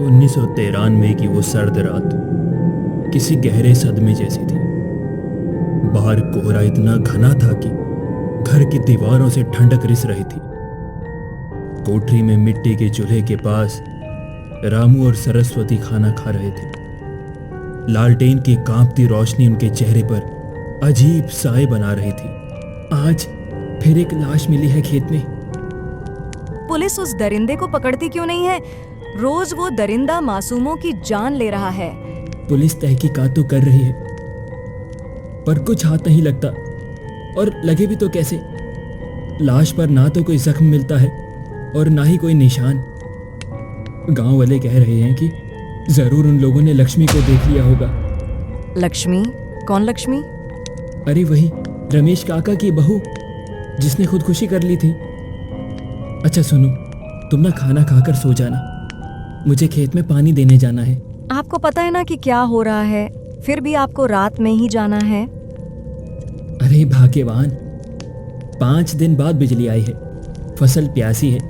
1993 की वो सर्द रात किसी गहरे सदमे जैसी थी। बाहर कोहरा इतना घना था कि घर की दीवारों से ठंडक रिस रही थी। कोठरी में मिट्टी के चूल्हे के पास रामू और सरस्वती खाना खा रहे थे। लालटेन की कांपती रोशनी उनके चेहरे पर अजीब साए बना रही थी। आज फिर एक लाश मिली है खेत में। पुलिस उस दरिंदे को पकड़ती क्यों नहीं है? रोज वो दरिंदा मासूमों की जान ले रहा है। पुलिस तहकीकात तो कर रही है, पर कुछ हाथ नहीं लगता, और लगे भी तो कैसे? लाश पर ना तो कोई जख्म मिलता है और ना ही कोई निशान। गांव वाले कह रहे हैं कि जरूर उन लोगों ने लक्ष्मी को देख लिया होगा। लक्ष्मी? कौन लक्ष्मी? अरे वही रमेश काका की बहू जिसने खुदकुशी कर ली थी। अच्छा सुनो, तुम ना खाना खाकर सो जाना, मुझे खेत में पानी देने जाना है। आपको पता है ना कि क्या हो रहा है, फिर भी आपको रात में ही जाना है। अरे भाग्यवान, 5 दिन बाद बिजली आई है। फसल प्यासी है,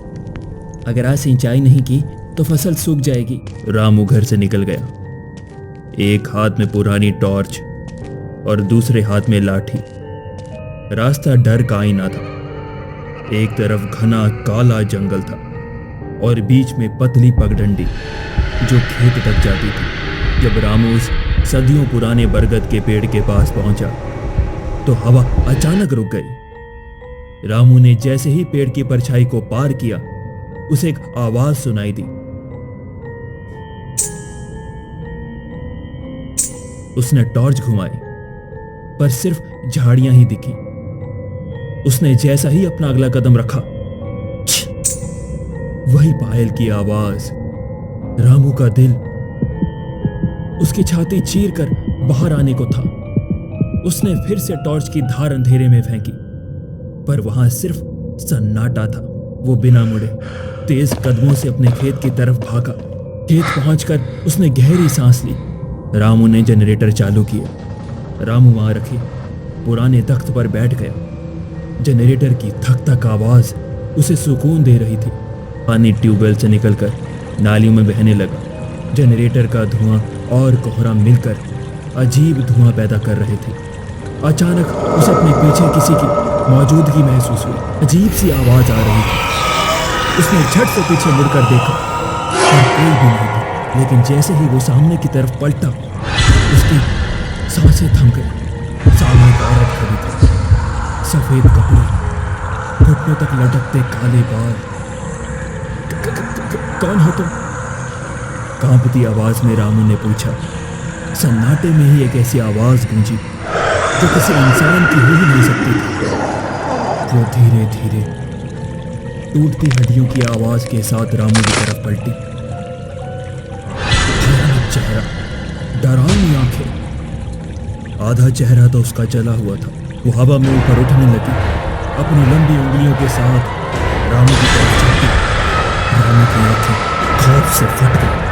अगर आज सिंचाई नहीं की तो फसल सूख जाएगी। रामू घर से निकल गया, एक हाथ में पुरानी टॉर्च और दूसरे हाथ में लाठी। रास्ता डर का आईना था। एक तरफ घना काला जंगल था और बीच में पतली पगडंडी जो खेत तक जाती थी। जब रामू उस सदियों पुराने बरगद के पेड़ के पास पहुंचा तो हवा अचानक रुक गई। रामू ने जैसे ही पेड़ की परछाई को पार किया, उसे एक आवाज सुनाई दी। उसने टॉर्च घुमाई, पर सिर्फ झाड़ियां ही दिखी। उसने जैसा ही अपना अगला कदम रखा, वही पायल की आवाज। रामू का दिल उसकी छाती चीर कर बाहर आने को था। उसने फिर से टॉर्च की धार अंधेरे में फेंकी, पर वहां सिर्फ सन्नाटा था। वो बिना मुड़े तेज कदमों से अपने खेत की तरफ भागा। खेत पहुंचकर उसने गहरी सांस ली। रामू ने जनरेटर चालू किया। रामू वहां रखे पुराने तख्त पर बैठ गया। जनरेटर की थक थक आवाज उसे सुकून दे रही थी। पानी ट्यूबवेल से निकलकर नालियों में बहने लगा। जनरेटर का धुआं और कोहरा मिलकर अजीब धुआं पैदा कर रहे थे। अचानक उसे अपने पीछे किसी की मौजूदगी महसूस हुई। अजीब सी आवाज आ रही थी। उसने झट से पीछे मुड़कर देखा, पर कोई भी नहीं था। लेकिन जैसे ही वो सामने की तरफ पलटा, उसकी सांसें थम गई। सामने एक औरत खड़ी थी, सफेद कपड़े, घुटनों तक लटकते काले बाल। कौन हो तुम? कांपती आवाज में रामू ने पूछा। सन्नाटे में ही एक ऐसी आवाज गूंजी जो किसी इंसान की हो ही नहीं सकती थी। वो धीरे धीरे टूटती हड्डियों की आवाज के साथ रामू की तरफ पलटी। भयानक चेहरा, डरावनी आंखें। आधा चेहरा तो उसका जला हुआ था। वो हवा में ऊपर उठने लगी, अपनी लंबी उंगलियों के साथ रामू की तरफ चलती। रामू की आंखें खौफ से फट गई।